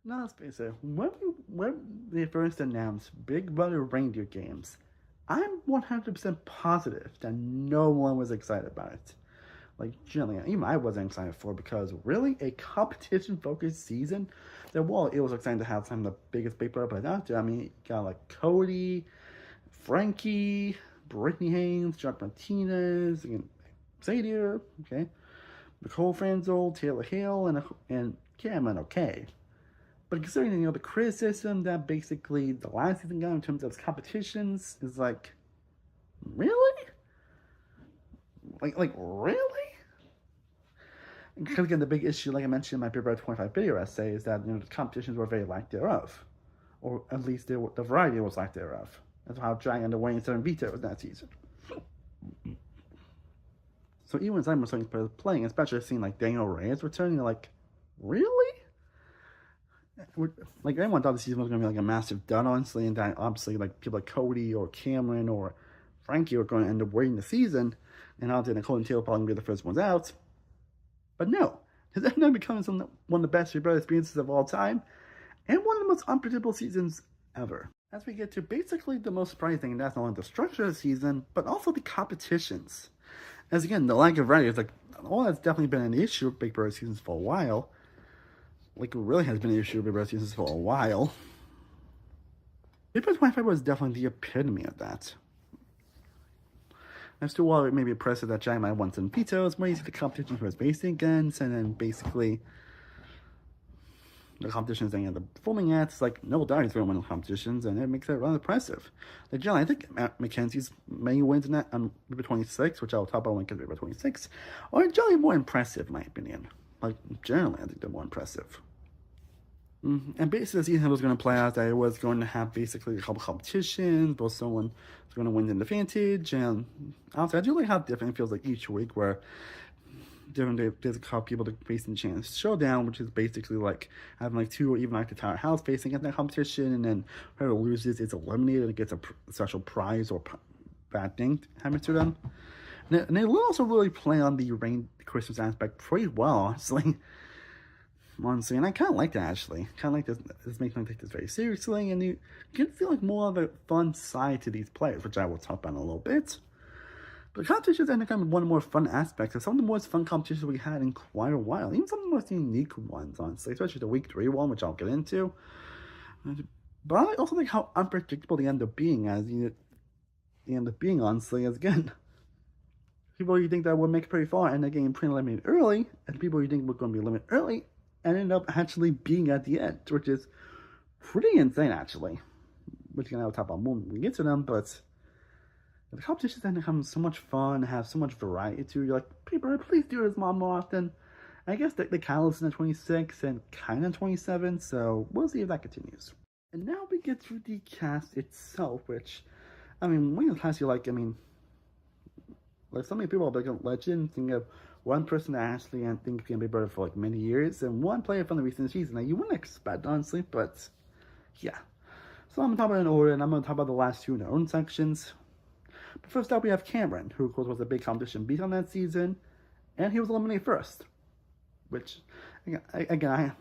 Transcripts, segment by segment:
Now let's face it, when they first announced Big Brother Reindeer Games, I'm 100% positive that no one was excited about it. Like, generally, even I wasn't excited for it because really, a competition focused season that while it was exciting to have some of the biggest Big Brother players out there, I mean, you got like Cody, Frankie, Brittany Haynes, Jack Martinez, and Xavier, okay, Nicole Franzel, Taylor Hale, and Cameron, okay. But considering the criticism that basically the last season got in terms of its competitions is like, really? Like really? Because again, the big issue, like I mentioned in my Big Brother 25 video essay, is that the competitions were very lack thereof, or at least the variety was lack thereof. That's how Giant ended up winning 7 vetoes that season. So even when Simon was playing, especially seeing like Daniel Reyes returning, like, really? Like everyone thought the season was going to be like a massive dud, honestly, and that obviously like people like Cody or Cameron or Frankie were going to end up winning the season, and obviously Nicole and Taylor probably going to be the first ones out. But no, it ended up becoming one of the best Big Brother experiences of all time, and one of the most unpredictable seasons ever. As we get to basically the most surprising thing, and that's not only the structure of the season, but also the competitions. As again, the lack of variety is like, well, that's definitely been an issue with Big Brother seasons for a while. Like, it really has been an issue with Big Brother seasons for a while. Big Brother 25 was definitely the epitome of that. As to while it may be impressive that Giant might have won some vetoes, more easy the competition he was racing against, and then basically the competitions they end up performing at, it's like Noble Diary's going to win the competitions, and it makes it rather impressive. Like, generally, I think Mackenzie's main wins in that on Big 26, which I'll talk about when it comes to Big 26, are generally more impressive, in my opinion. Like, generally, I think they're more impressive. And basically, the season was going to play out that it was going to have basically a couple competitions, both someone was going to win an advantage, and honestly, I do like how different it feels like each week, where there's a couple people to face in chance showdown, which is basically like having like two or even like the entire house facing in that competition, and then whoever loses is eliminated and gets a special prize or bad thing happening to them. And they also really play on the Christmas aspect pretty well, honestly. Honestly, and I kind of like that actually. Kind of like this makes me take this very seriously, and you can feel like more of a fun side to these players, which I will talk about in a little bit. But competitions end up becoming one of the more fun aspects of some of the most fun competitions we had in quite a while. Even some of the most unique ones, honestly, especially the week 3 one, which I'll get into. But I also like how unpredictable they end up being, honestly, as again, people you think that would make it pretty far end up getting pre-eliminated early, and people you think were going to be eliminated early ended up actually being at the end, which is pretty insane, actually. Which again, I'll talk about more when we get to them, but the competitions end up having so much fun, have so much variety to. You're like, people, please do this more often. And I guess the catalyst in the 26 and kind of 27, so we'll see if that continues. And now we get to the cast itself, which, I mean, when you cast, you're like, I mean, like so many people are like a legend. Think of one person that actually I think can be better for like many years, and one player from the recent season that you wouldn't expect, honestly, but yeah. So I'm gonna talk about it in order, and I'm gonna talk about the last two in their own sections. But first up, we have Cameron, who of course was a big competition beat on that season, and he was eliminated first. Which, again,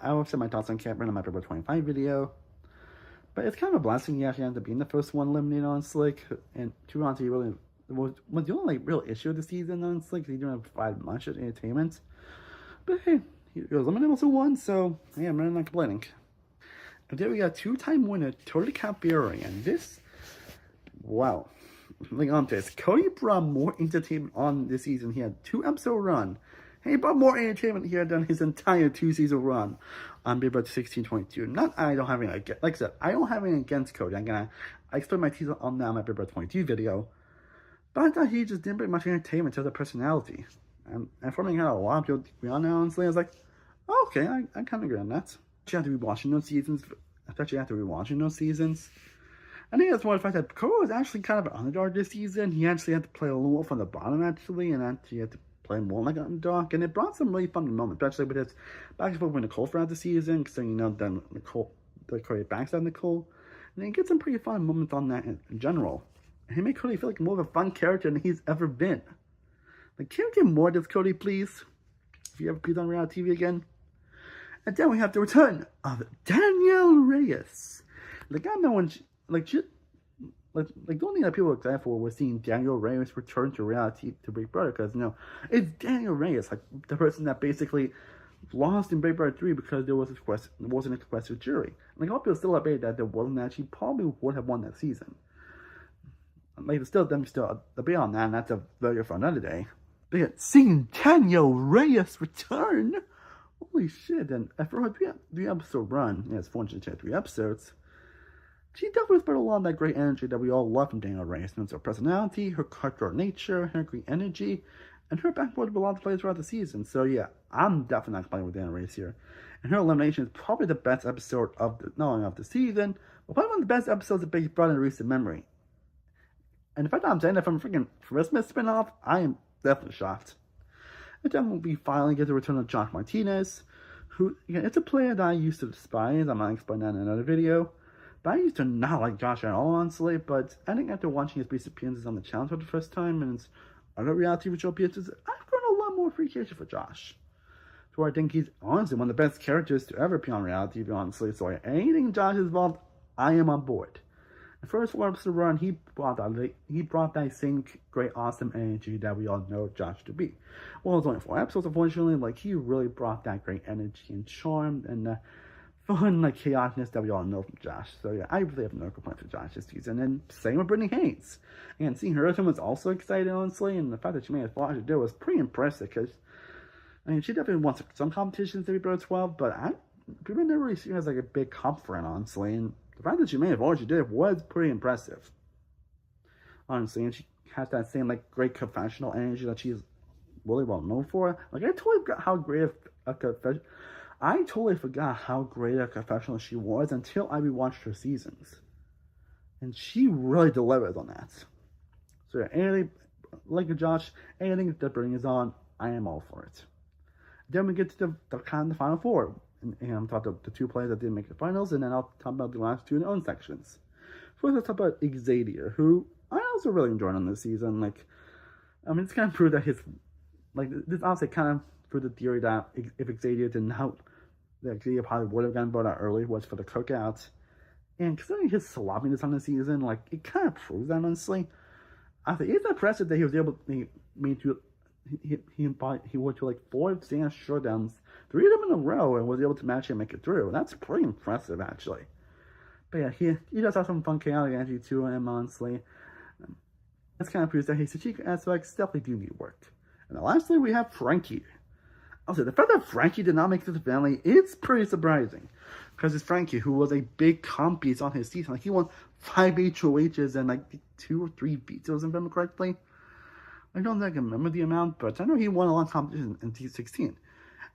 I will say my thoughts on Cameron in my February 25 video. But it's kind of a blessing he actually ended up being the first one eliminated, honestly. And to be honest, he really was the only like real issue of the season, honestly, because he didn't provide much of entertainment. But hey, he was eliminated also won, so yeah, I'm really not complaining. And then we got two-time winner Totally Capberry, and this, wow. Like on this, Cody brought more entertainment on this season. He had 2-episode run. He brought more entertainment here than his entire 2-season run on Big Brother 1622. Not I don't have anything against, like I said, I don't have anything against Cody. I explained my teaser on that in my Big Brother 22 video. But I thought he just didn't bring much entertainment to the personality. And for me, had a lot of people to be on now, honestly. I was like, oh, okay, I kind of agree on that. You have to be watching those seasons, especially after rewatching those seasons. I think that's one of the fact that Cody was actually kind of an underdog this season. He actually had to play a little from the bottom, actually, and actually had to play more like an underdog. And it brought some really fun moments, especially with his back and forth with Nicole throughout the season, because then Cody backstabbed Nicole. And he gets some pretty fun moments on that in general. And he made Cody feel like more of a fun character than he's ever been. Like, can we get more of this, Cody, please? If you ever please on reality TV again. And then we have the return of Danielle Reyes. Like, I know when she, like the only thing that people were excited for was seeing Daniel Reyes return to reality to Big Brother, because it's Daniel Reyes, like the person that basically lost in Big Brother 3 because there wasn't a requested jury. Like, a lot of people still debate that there wasn't, that she probably would have won that season. Like, there's still debate on that, and that's a video for another day. But yeah, seeing Daniel Reyes return, holy shit! And for her three episode run, it's 403 episodes. She definitely spread a lot of that great energy that we all love from Danielle Reyes. Her personality, her cutthroat nature, her great energy, and her backboard with a lot of players throughout the season. So yeah, I'm definitely not playing with Danielle Reyes here. And her elimination is probably the best episode not only of the season, but probably one of the best episodes of Big Brother in recent memory. And the fact that I'm saying that from a freaking Christmas spinoff, I am definitely shocked. And then we finally get the return of Josh Martinez, who, again, it's a player that I used to despise. I'm going to explain that in another video. But I used to not like Josh at all, honestly. But I think after watching his basic appearances on the challenge for the first time and his other reality show appearances, I've grown a lot more appreciation for Josh. So I think he's honestly one of the best characters to ever appear on reality TV, honestly. So anything Josh is involved, I am on board. The first 4 episodes run, he brought that same great, awesome energy that we all know Josh to be. Well, it's only 4 episodes, unfortunately. Like, he really brought that great energy and charm and fun, like, chaoticness that we all know from Josh. So yeah, I really have no complaints with Josh this season. And same with Brittany Hayes. And seeing her was also exciting, honestly. And the fact that she made as far as she did was pretty impressive, because she definitely won some competitions to be Bro 12, but people never really seen her as like a big comp for it, honestly. And the fact that she made as far as she did was pretty impressive, honestly. And she has that same like great confessional energy that she's really well known for. Like, I totally forgot how great a confessional she was until I rewatched her seasons, and she really delivers on that. So yeah, anything like Josh, anything that Brittany is on, I am all for it. Then we get to the final 4. And I'm talking about the 2 players that didn't make the finals, and then I'll talk about the last 2 in their own sections. First, let's talk about Xavier, who I also really enjoyed on this season. Like, it's kind of proved that this honestly kind of proved the theory that if Xavier didn't help, that Xavier probably would have gotten brought out early, was for the cookout. And considering his sloppiness on the season, like, it kind of proves that, honestly. I think it's impressive that he was able to he went to like 4 stand showdowns, 3 of them in a row, and was able to match and make it through. That's pretty impressive, actually. But yeah, he does have some fun chaotic energy to him, honestly. This kind of proves that his strategic aspects definitely do need work. And then lastly, we have Frankie. Also, the fact that Frankie did not make it to the family, it's pretty surprising. Because it's Frankie, who was a big comp beast on his season. Like, he won 5 HOHs and like 2 or 3 vetoes, if I remember correctly. I don't think I can remember the amount, but I know he won a lot of competitions in T16.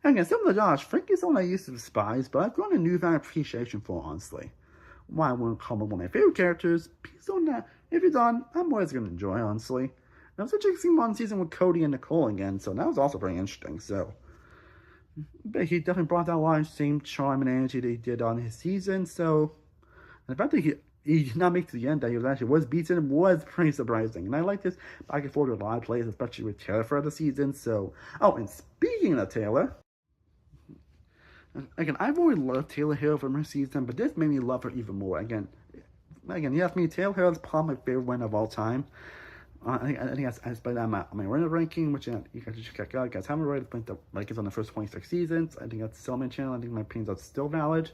And again, similar to Josh, Frankie's someone I used to despise, but I've grown a newfound appreciation for, honestly. Why I wouldn't call him one of my favorite characters, he's on that. If he's on, I'm always going to enjoy, honestly. And I was actually one season with Cody and Nicole again, so that was also pretty interesting, so. But he definitely brought that a lot of same charm and energy that he did on his season, so. And the fact that he did not make it to the end, that he was beaten, was pretty surprising. And I like this back and forth with a lot of players, especially with Taylor for the season. So, and speaking of Taylor, again, I've always loved Taylor Hill from her season, but this made me love her even more. Again, you ask me, Taylor Hill is probably my favorite winner of all time. I think I spent that on my winner ranking, which you guys should check out. You guys haven't already put the rankings on the first 26 seasons. I think that's still my channel. I think my opinions are still valid.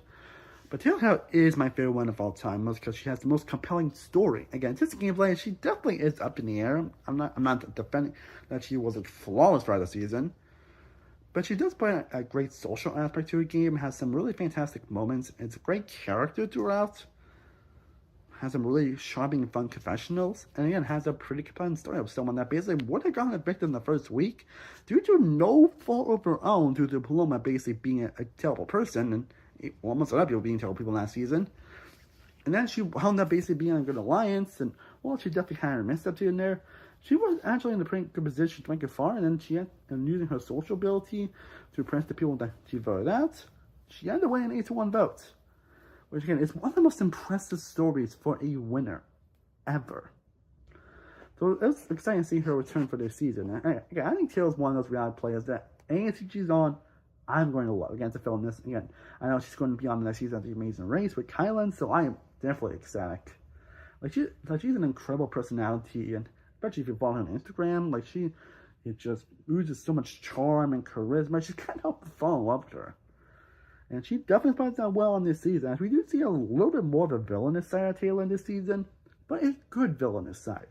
But Taylor Hill is my favorite one of all time, mostly because she has the most compelling story. Again, just gameplay, she definitely is up in the air. I'm not defending that she wasn't flawless throughout the season, but she does bring a great social aspect to her game. Has some really fantastic moments. It's a great character throughout. Has some really charming, fun confessionals, and again has a pretty compelling story of someone that basically would have gotten evicted in the first week due to no fault of her own, due to Paloma basically being a terrible person, and almost a lot of people being terrible people last season. And then she wound up basically being a good alliance, and well, she definitely had her messed up in there. She was actually in a pretty good position to make it far, and then she had, and using her social ability to impress the people that she voted out, she ended up winning 8-1 votes. Which again is one of the most impressive stories for a winner ever. So it's exciting to see her return for this season. And again, I think Taylor's one of those reality players that anything she's on, I'm going to love. Again, to film this again. I know she's going to be on the next season of The Amazing Race with Kylan, so I am definitely ecstatic. She's an incredible personality, and especially if you follow her on Instagram, it just oozes so much charm and charisma. She can't help but fall in love with her. And she definitely finds out well on this season. As we do see a little bit more of a villainous side of Taylor in this season, but a good villainous side.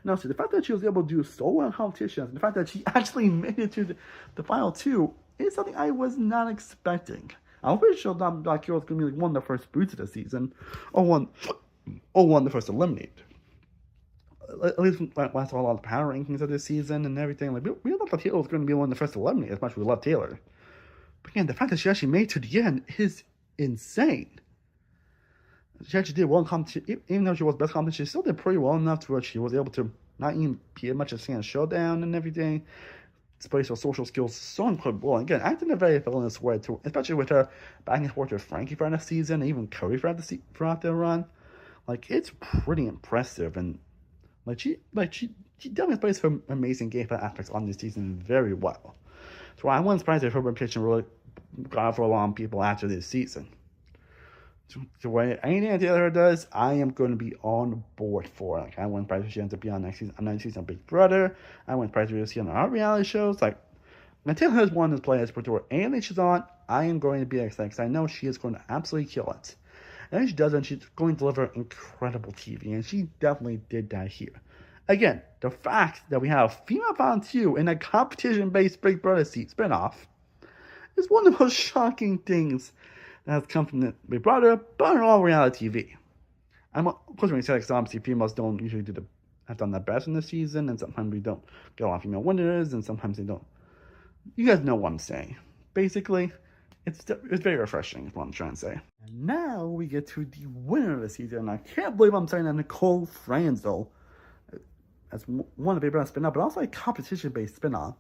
Now, so the fact that she was able to do so well in competitions, and the fact that she actually made it to the final two, is something I was not expecting. I was pretty sure that Black Hero was going to be like one of the first boots of the season, or one of the first eliminated. At least when I saw a lot of power rankings of this season and everything, like we thought that Taylor was going to be one of the first eliminated, as much as we love Taylor. But again, the fact that she actually made it to the end is insane. She actually did well in competition, even though she was best competition, she still did pretty well enough to where she was able to not even be much of a showdown and everything. Displays her social skills so incredible. And again, acting in a very villainous way too, especially with her back and forth with Frankie throughout the season, and even Cody throughout their run. Like, it's pretty impressive, and she definitely plays her amazing gameplay aspects on this season very well. So I wasn't surprised if her reputation really got out for a lot of people after this season. So the way anything that Taylor does, I am going to be on board for. Like, I wasn't surprised if she ends up being on next season of Big Brother. I wasn't surprised if she see on our reality shows. Like, when Taylor is one of those players for anything she's on, I am going to be excited because I know she is going to absolutely kill it. And if she doesn't, she's going to deliver incredible TV, and she definitely did that here. Again, the fact that we have female Final 2 in a competition-based Big Brother spinoff is one of the most shocking things that has come from the Big Brother, but in all reality TV. Of course, when you say that, because obviously females don't usually have done that best in the season, and sometimes we don't get a lot of female winners, and sometimes they don't. You guys know what I'm saying. Basically, it's very refreshing, is what I'm trying to say. And now we get to the winner of the season. I can't believe I'm saying that Nicole Franzel as one of the Big Brother spin-off, but also a competition-based spin-off.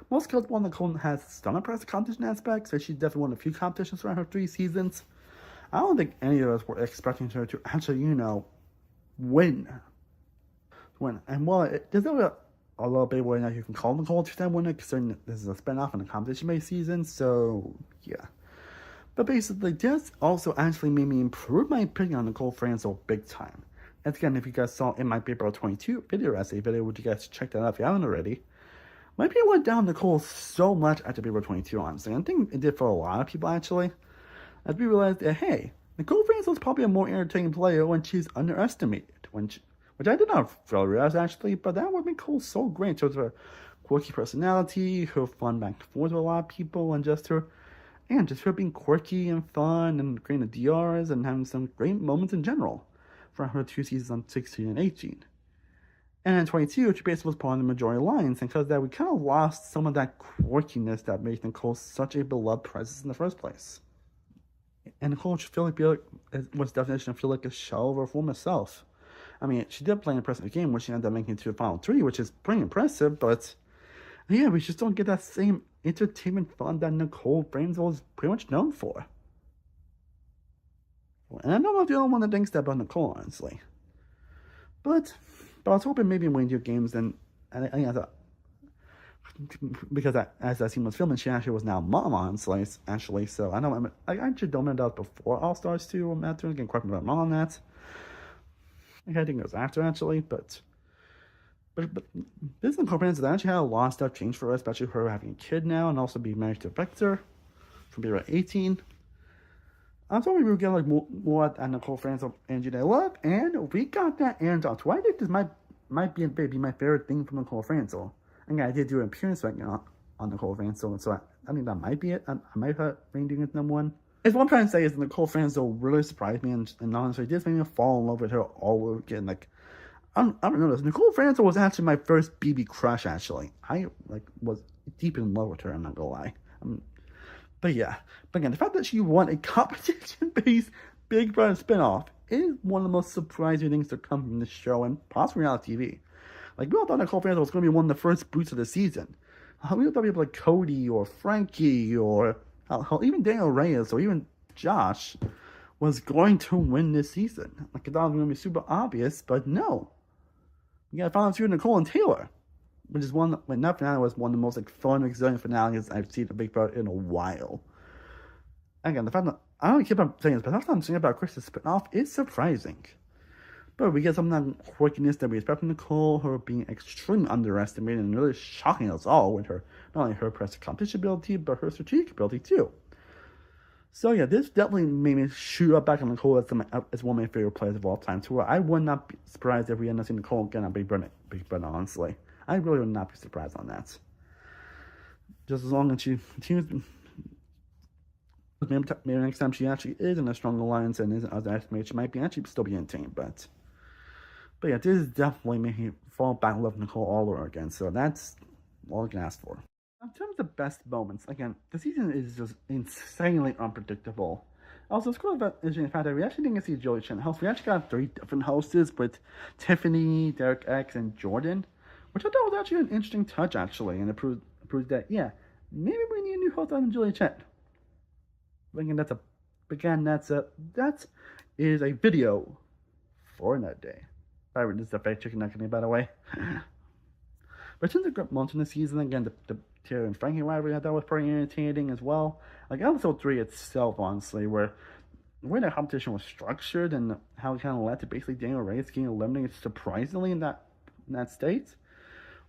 Most girls want Nicole has some impressive competition aspects, so she's definitely won a few competitions throughout her 3 seasons. I don't think any of us were expecting her to actually, win. And while there's a little bit where now you can call Nicole to that winner, considering this is a spin-off and a competition-based season, so yeah. But basically, this also actually made me improve my opinion on Nicole Franzel big time. And again, if you guys saw in my Big Brother 22 video essay video, would you guys check that out if you haven't already? My opinion went down Nicole so much after Big Brother 22, honestly. I think it did for a lot of people, actually. As we realized that, hey, Nicole Franzel is probably a more entertaining player when she's underestimated. Which I did not really realize, actually, but that would make Nicole so great. So her quirky personality, her fun back and forth with a lot of people, and just her being quirky and fun and creating the DRs and having some great moments in general for her 2 seasons on 16 and 18. And in 22, she basically was part of the majority lines, and because of that, we kind of lost some of that quirkiness that made Nicole such a beloved presence in the first place. And Nicole was definition of feel like a shell of her former self. I mean, she did play an impressive game where she ended up making it to the final 3, which is pretty impressive, but yeah, we just don't get that same entertainment fun that Nicole Franzel is pretty much known for. And I don't know if the only one that thinks that about Nicole, honestly. But I was hoping maybe in Reindeer Games, and I thought, because as that scene was filming, she actually was now a mom, honestly, so I actually don't remember that before All Stars 2 or Matt 2, again, correct me if I'm wrong on that. I think it was after, actually, but this incorporates that actually had a lot of stuff changed for her, especially her having a kid now, and also being married to Victor from being 18. I'm sorry we were getting more at Nicole Franzel energy that I love, and we got that and on. So I think this might be my favorite thing from Nicole Franzel. And I did do an appearance right now on Nicole Franzel, so I think that might be it. I might have Reindeer Games number 1. What I'm trying to say is Nicole Franzel really surprised me, and honestly, just made me fall in love with her all over again. Like, I don't know this. Nicole Franzel was actually my first BB crush, actually. I was deep in love with her, I'm not gonna lie. But again, the fact that she won a competition-based Big Brother spinoff is one of the most surprising things to come from this show and possibly reality TV. Like, we all thought Nicole Franzel was going to be one of the first boots of the season. We all thought people like Cody or Frankie or even Daniel Reyes or even Josh was going to win this season. Like, I thought it was going to be super obvious, but no. You got to find out Nicole and Taylor. which is one, when that finale was one of the most like fun, resilient finales I've seen a Big Brother in a while. Again, the fact that I don't keep on saying this, but that's what I'm saying about Chris's spinoff is surprising. But we get some of that quirkiness that we expect from Nicole, her being extremely underestimated and really shocking us all with her, not only her press competition ability, but her strategic ability too. So yeah, this definitely made me shoot up back on Nicole as one of my favorite players of all time. To where I would not be surprised if we end up seeing Nicole again on Big Brother. Honestly, I really would not be surprised on that. Just as long as she continues, maybe next time she actually is in a strong alliance and isn't underestimated, she might be actually still be in team. But yeah, this is definitely making me fall back in love with Nicole all over again. So that's all I can ask for. In terms of best moments, again, the season is just insanely unpredictable. Also, it's cool about interesting fact that we actually didn't get to see Joey Chen host. We actually got 3 different hosts with Tiffany, Derek X, and Jordan, which I thought was actually an interesting touch, actually, and it proves that, yeah, maybe we need a new host on Julie Chen. But again, that is a video for another day. This is a fake chicken nugget, by the way. But since the great moments in the season, again, the Tara and Frankie rivalry I thought was pretty entertaining as well. Like episode 3 itself, honestly, where the competition was structured and how it kind of led to basically Daniel Reyes getting eliminated surprisingly in that state,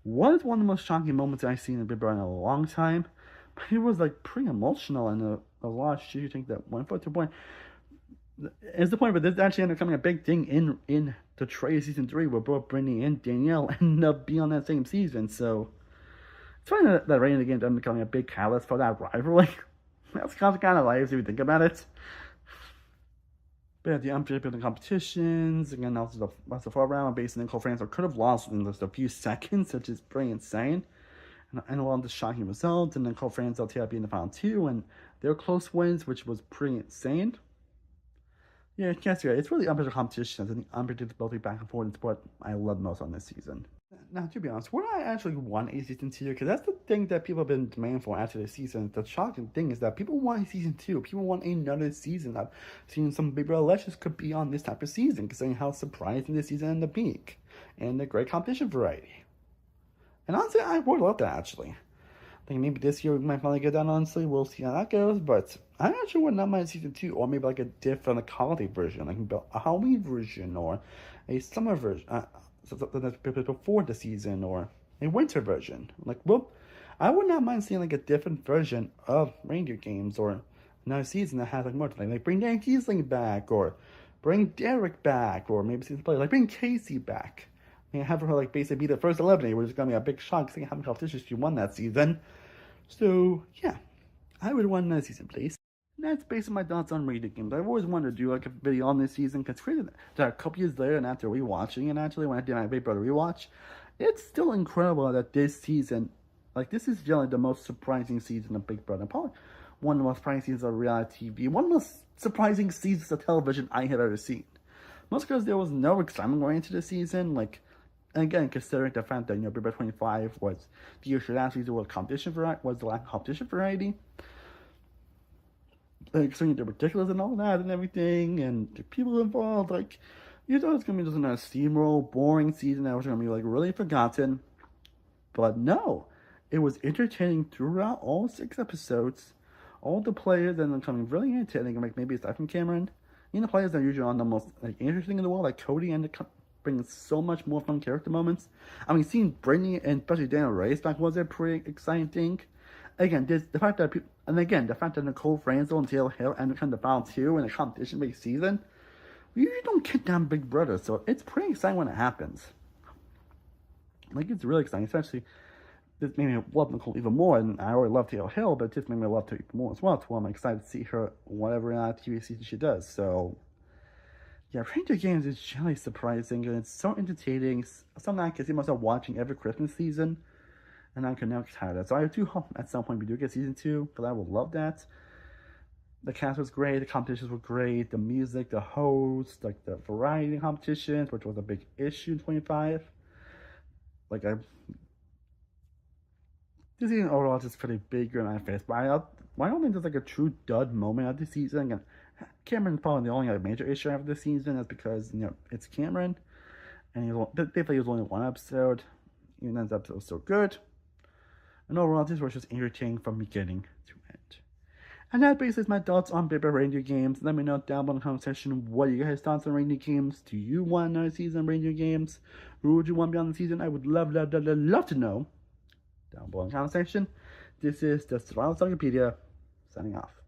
was one of the most shocking moments I've seen in Big Brother in a long time. But it was like pretty emotional and a lot of shooting that went for it to the point. It's the point, but this actually ended up becoming a big thing in the trade season 3, where both Brittany and Danielle ended up being on that same season. So it's funny that Reindeer Games ended up becoming a big catalyst for that rivalry. That's kind of life if you think about it. But yeah, the unpredictable competitions, again, also the 4th round, basically Nicole Franzel could have lost in just a few seconds, which is pretty insane. And a lot of the shocking results, and then Nicole Franzel TLP in the final 2, and their close wins, which was pretty insane. Yeah, it's really unpredictable competitions and the unpredictability back and forth is what I love most on this season. Now, to be honest, would I actually want a season 2? Because that's the thing that people have been demanding for after this season. The shocking thing is that people want a season 2. People want another season. I've seen some Big Brother legends could be on this type of season, considering how surprising this season ended up being. And the great competition variety. And honestly, I would love that, actually. I think maybe this year we might finally get that, honestly. We'll see how that goes. But I actually would not mind season 2, or maybe like a different holiday version, like a Halloween version, or a summer version, that's before the season, or a winter version. Like, well, I would not mind seeing like a different version of Reindeer Games, or another season that has like more, like bring Dan Kiesling back, or bring Derek back, or maybe season play, like bring Casey back. And have her like basically be the first eliminator, which is gonna be a big shock seeing how many competitions she won that season. So yeah, I would want another season, please. And that's basically my thoughts on Reindeer Games. I've always wanted to do like a video on this season, because that a couple years later and after rewatching it, actually when I did my Big Brother rewatch, it's still incredible that this season, like this is generally the most surprising season of Big Brother. Probably one of the most surprising seasons of reality TV. One of the most surprising seasons of television I have ever seen. Most because there was no excitement going into the season, like. And again, considering the fact that, Big Brother 25 was the year last season was the lack of competition variety. Like, considering the ridiculous and all that and everything, and the people involved, like, you thought it was going to be just another steamroll, boring season that was going to be, like, really forgotten. But no, it was entertaining throughout all 6 episodes. All the players ended up becoming really entertaining, like, maybe aside from Cameron. The players that are usually on the most, like, interesting in the world, like Cody and brings so much more fun character moments. I mean, seeing Brittany and especially Daniel Reyes back was a pretty exciting thing. Again, the fact that Nicole Franzel and Taylor Hill ended up the final 2 in a competition-based season, we usually don't get down Big Brother, so it's pretty exciting when it happens. Like, it's really exciting, especially this made me love Nicole even more, and I already love Taylor Hill, but it just made me love her even more as well. So I'm excited to see her whatever TV season she does. So yeah, Reindeer Games is generally surprising, and it's so entertaining. Something I can see myself watching every Christmas season, and I can never get tired of it. So I do hope at some point we do get season 2, because I would love that. The cast was great, the competitions were great, the music, the host, like the variety competitions, which was a big issue in 25. Like, this season overall is just pretty big in my face, but I don't think there's like a true dud moment of the season. And Cameron's probably the only like major issue after this season is because it's Cameron, and he was only 1 episode. even though this episode was so good. And overall, this was just entertaining from beginning to end. And that basically is my thoughts on Paper Reindeer Games. Let me know down below in the comment section what are you guys' thoughts on Reindeer Games. Do you want another season of Reindeer Games? Who would you want to be on the season? I would love to know down below in the comment section. This is the Survival Wikipedia signing off.